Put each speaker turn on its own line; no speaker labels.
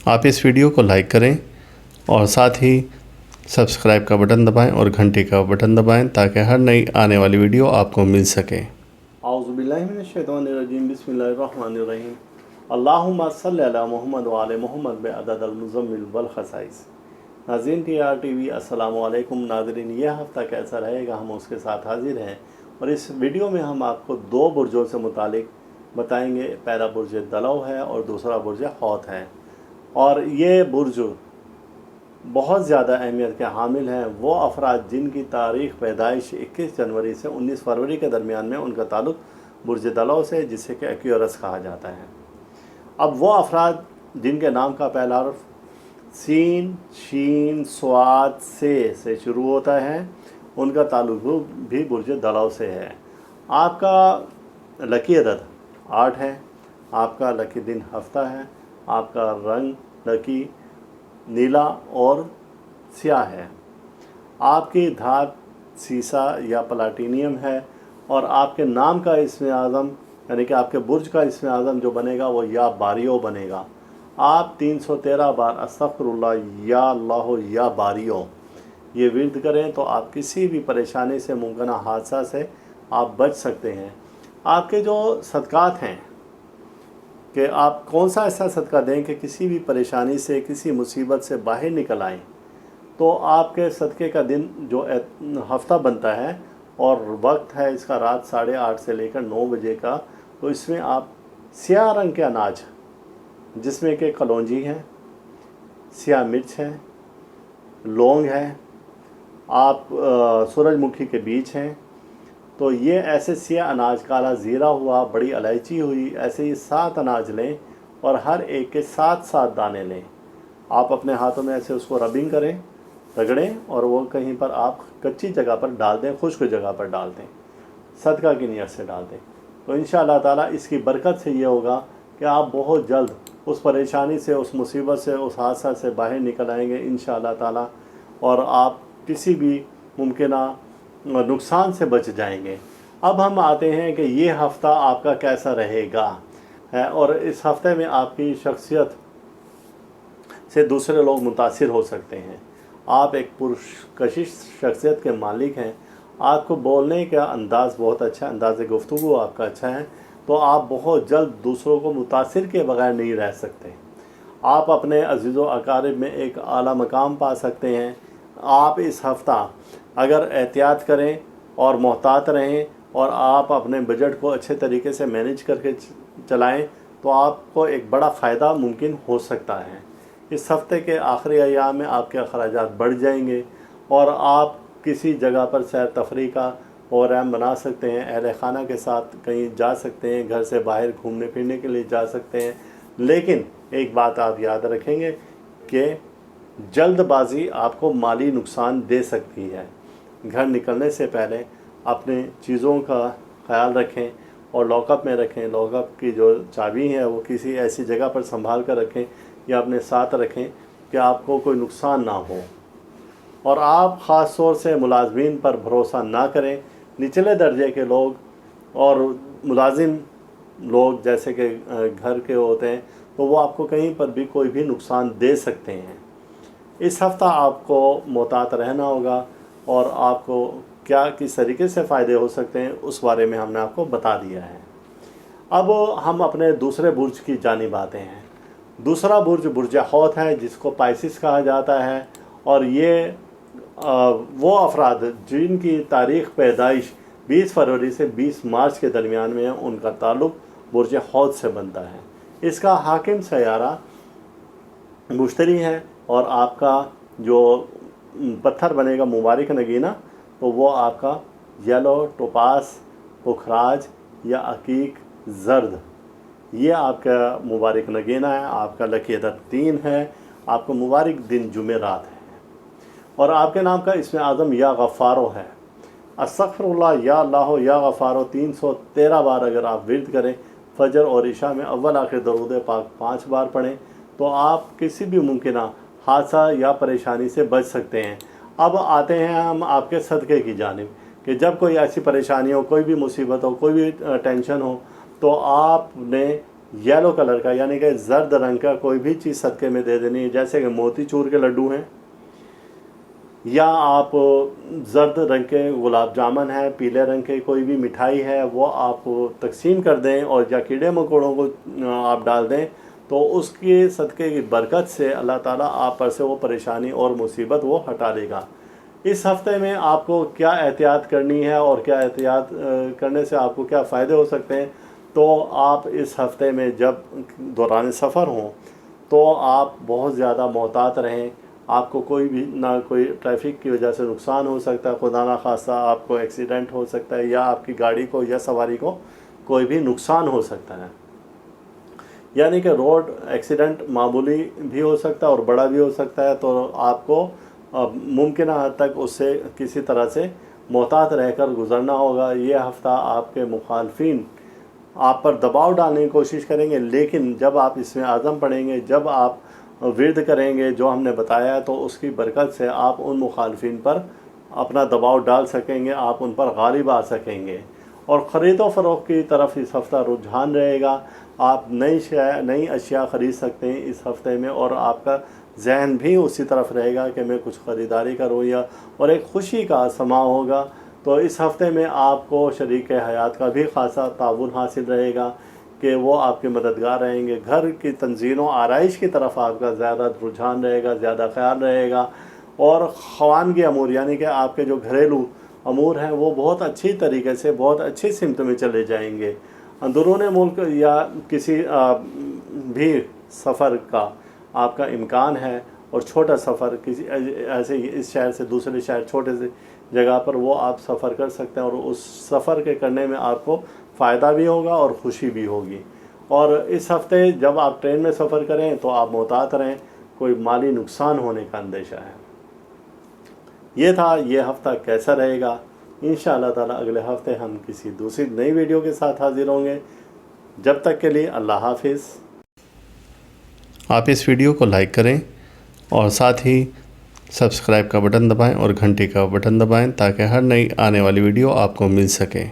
آپ اس ویڈیو کو لائک کریں اور ساتھ ہی سبسکرائب کا بٹن دبائیں اور گھنٹی کا بٹن دبائیں تاکہ ہر نئی آنے والی ویڈیو آپ کو مل سکے۔
اعوذ باللہ من الشیطان الرجیم، بسم اللہ الرحمن الرحیم۔ اللہم صلی علی محمد وعلی محمد بعدد المزمل والخصائص۔ ناظرین ٹی آر ٹی وی، السلام علیکم۔ ناظرین، یہ ہفتہ کیسا رہے گا ہم اس کے ساتھ حاضر ہیں، اور اس ویڈیو میں ہم آپ کو دو برجوں سے متعلق بتائیں گے۔ پہلا برج دلو ہے اور دوسرا برج حوت ہے، اور یہ برج بہت زیادہ اہمیت کے حامل ہیں۔ وہ افراد جن کی تاریخ پیدائش 21 جنوری سے 19 فروری کے درمیان میں، ان کا تعلق برج دلو سے، جسے کہ ایکویرس کہا جاتا ہے۔ اب وہ افراد جن کے نام کا پہلا حرف سین، شین، صاد، سے شروع ہوتا ہے، ان کا تعلق بھی برج دلو سے ہے۔ آپ کا لکی عدد 8 ہے، آپ کا لکی دن ہفتہ ہے، آپ کا رنگ لکی نیلا اور سیاہ ہے، آپ کی دھات سیسا یا پلاٹینیم ہے، اور آپ کے نام کا اسم اعظم یعنی کہ آپ کے برج کا اسم اعظم جو بنے گا وہ یا باریو بنے گا۔ آپ 313 بار استغفر اللہ یا اللہ یا باریو یہ ورد کریں تو آپ کسی بھی پریشانی سے، ممکنہ حادثہ سے آپ بچ سکتے ہیں۔ آپ کے جو صدقات ہیں کہ آپ کون سا ایسا صدقہ دیں کہ کسی بھی پریشانی سے، کسی مصیبت سے باہر نکل آئیں، تو آپ کے صدقے کا دن جو ہفتہ بنتا ہے اور وقت ہے اس کا رات 8:30 سے لے کر 9 بجے کا، تو اس میں آپ سیاہ رنگ کے اناج جس میں کہ کلونجی ہے، سیاہ مرچ ہے، لونگ ہے، آپ سورج مکھی کے بیج ہیں، تو یہ ایسے سیاہ اناج، کالا زیرہ ہوا، بڑی الائچی ہوئی، ایسے ہی 7 اناج لیں اور ہر ایک کے 7 دانے لیں۔ آپ اپنے ہاتھوں میں ایسے اس کو ربنگ کریں، رگڑیں، اور وہ کہیں پر آپ کچی جگہ پر ڈال دیں، خشک جگہ پر ڈال دیں، صدقہ کی نیت سے ڈال دیں، تو انشاءاللہ تعالیٰ اس کی برکت سے یہ ہوگا کہ آپ بہت جلد اس پریشانی سے، اس مصیبت سے، اس حادثہ سے باہر نکل آئیں گے انشاءاللہ تعالیٰ، اور آپ کسی بھی ممکنہ نقصان سے بچ جائیں گے۔ اب ہم آتے ہیں کہ یہ ہفتہ آپ کا کیسا رہے گا، اور اس ہفتے میں آپ کی شخصیت سے دوسرے لوگ متاثر ہو سکتے ہیں۔ آپ ایک پرکشش شخصیت کے مالک ہیں، آپ کو بولنے کا انداز بہت اچھا ہے، انداز گفتگو آپ کا اچھا ہے، تو آپ بہت جلد دوسروں کو متاثر کے بغیر نہیں رہ سکتے۔ آپ اپنے عزیز و اقارب میں ایک اعلیٰ مقام پا سکتے ہیں۔ آپ اس ہفتہ اگر احتیاط کریں اور محتاط رہیں اور آپ اپنے بجٹ کو اچھے طریقے سے مینیج کر کے چلائیں تو آپ کو ایک بڑا فائدہ ممکن ہو سکتا ہے۔ اس ہفتے کے آخری ایام میں آپ کے اخراجات بڑھ جائیں گے، اور آپ کسی جگہ پر سیر تفریح کا پروگرام بنا سکتے ہیں، اہل خانہ کے ساتھ کہیں جا سکتے ہیں، گھر سے باہر گھومنے پھرنے کے لیے جا سکتے ہیں۔ لیکن ایک بات آپ یاد رکھیں گے کہ جلد بازی آپ کو مالی نقصان دے سکتی ہے۔ گھر نکلنے سے پہلے اپنے چیزوں کا خیال رکھیں اور لاک اپ میں رکھیں۔ لاک اپ کی جو چابی ہے وہ کسی ایسی جگہ پر سنبھال کر رکھیں یا اپنے ساتھ رکھیں کہ آپ کو کوئی نقصان نہ ہو۔ اور آپ خاص طور سے ملازمین پر بھروسہ نہ کریں۔ نچلے درجے کے لوگ اور ملازم لوگ جیسے کہ گھر کے ہوتے ہیں، تو وہ آپ کو کہیں پر بھی کوئی بھی نقصان دے سکتے ہیں۔ اس ہفتہ آپ کو محتاط رہنا ہوگا، اور آپ کو کیا کس طریقے سے فائدے ہو سکتے ہیں اس بارے میں ہم نے آپ کو بتا دیا ہے۔ اب ہم اپنے دوسرے برج کی جانب آتے ہیں۔ دوسرا برج برج حوت ہے، جس کو پائسس کہا جاتا ہے، اور یہ وہ افراد جن کی تاریخ پیدائش 20 فروری سے 20 مارچ کے درمیان میں ہے، ان کا تعلق برج حوت سے بنتا ہے۔ اس کا حاکم سیارہ مشتری ہے، اور آپ کا جو پتھر بنے گا مبارک نگینہ، تو وہ آپ کا یلو، ٹوپاس، پکھراج یا عقیق زرد، یہ آپ کا مبارک نگینہ ہے۔ آپ کا لکی عدد 3 ہے، آپ کو مبارک دن جمعرات ہے، اور آپ کے نام کا اسم اعظم یا غفارو ہے۔ استغفر اللہ یا اللہ یا غفارو 313 بار اگر آپ ورد کریں، فجر اور عشاء میں اول آخر درود پاک 5 بار پڑھیں، تو آپ کسی بھی ممکنہ حادثہ یا پریشانی سے بچ سکتے ہیں۔ اب آتے ہیں ہم آپ کے صدقے کی جانب کہ جب کوئی ایسی پریشانی ہو، کوئی بھی مصیبت ہو، کوئی بھی ٹینشن ہو، تو آپ نے یلو کلر کا یعنی کہ زرد رنگ کا کوئی بھی چیز صدقے میں دے دینی ہے، جیسے کہ موتی چور کے لڈو ہیں، یا آپ زرد رنگ کے گلاب جامن ہے، پیلے رنگ کے کوئی بھی مٹھائی ہے وہ آپ تقسیم کر دیں، اور یا کیڑے مکوڑوں کو آپ ڈال دیں، تو اس کے صدقے کی برکت سے اللہ تعالیٰ آپ پر سے وہ پریشانی اور مصیبت وہ ہٹا لے گا۔ اس ہفتے میں آپ کو کیا احتیاط کرنی ہے اور کیا احتیاط کرنے سے آپ کو کیا فائدے ہو سکتے ہیں، تو آپ اس ہفتے میں جب دوران سفر ہوں تو آپ بہت زیادہ محتاط رہیں۔ آپ کو کوئی بھی نہ کوئی ٹریفک کی وجہ سے نقصان ہو سکتا ہے، خدا نہ خواستہ آپ کو ایکسیڈنٹ ہو سکتا ہے، یا آپ کی گاڑی کو یا سواری کو کوئی بھی نقصان ہو سکتا ہے۔ یعنی کہ روڈ ایکسیڈنٹ معمولی بھی ہو سکتا ہے اور بڑا بھی ہو سکتا ہے، تو آپ کو ممکنہ حد تک اس سے کسی طرح سے محتاط رہ کر گزرنا ہوگا۔ یہ ہفتہ آپ کے مخالفین آپ پر دباؤ ڈالنے کی کوشش کریں گے، لیکن جب آپ اس میں عزم پڑیں گے، جب آپ ورد کریں گے جو ہم نے بتایا ہے، تو اس کی برکت سے آپ ان مخالفین پر اپنا دباؤ ڈال سکیں گے، آپ ان پر غالب آ سکیں گے، اور خرید و فروخت کی طرف اس ہفتہ رجحان رہے گا۔ آپ نئی اشیاء خرید سکتے ہیں اس ہفتے میں، اور آپ کا ذہن بھی اسی طرف رہے گا کہ میں کچھ خریداری کروں، اور ایک خوشی کا سما ہوگا۔ تو اس ہفتے میں آپ کو شریک حیات کا بھی خاصا تعاون حاصل رہے گا کہ وہ آپ کے مددگار رہیں گے۔ گھر کی تنظیم و آرائش کی طرف آپ کا زیادہ رجحان رہے گا، زیادہ خیال رہے گا، اور خواندگی امور یعنی کہ آپ کے جو گھریلو امور ہیں وہ بہت اچھی طریقے سے بہت اچھی سمت میں چلے جائیں گے۔ اندرون ملک یا کسی بھی سفر کا آپ کا امکان ہے، اور چھوٹا سفر کسی ایسے اس شہر سے دوسرے شہر چھوٹے سے جگہ پر وہ آپ سفر کر سکتے ہیں، اور اس سفر کے کرنے میں آپ کو فائدہ بھی ہوگا اور خوشی بھی ہوگی۔ اور اس ہفتے جب آپ ٹرین میں سفر کریں تو آپ محتاط رہیں، کوئی مالی نقصان ہونے کا اندیشہ ہے۔ یہ تھا یہ ہفتہ کیسا رہے گا۔ انشاءاللہ تعالی اگلے ہفتے ہم کسی دوسری نئی ویڈیو کے ساتھ حاضر ہوں گے۔ جب تک کے لیے اللہ حافظ۔
آپ اس ویڈیو کو لائک کریں اور ساتھ ہی سبسکرائب کا بٹن دبائیں اور گھنٹی کا بٹن دبائیں تاکہ ہر نئی آنے والی ویڈیو آپ کو مل سکے۔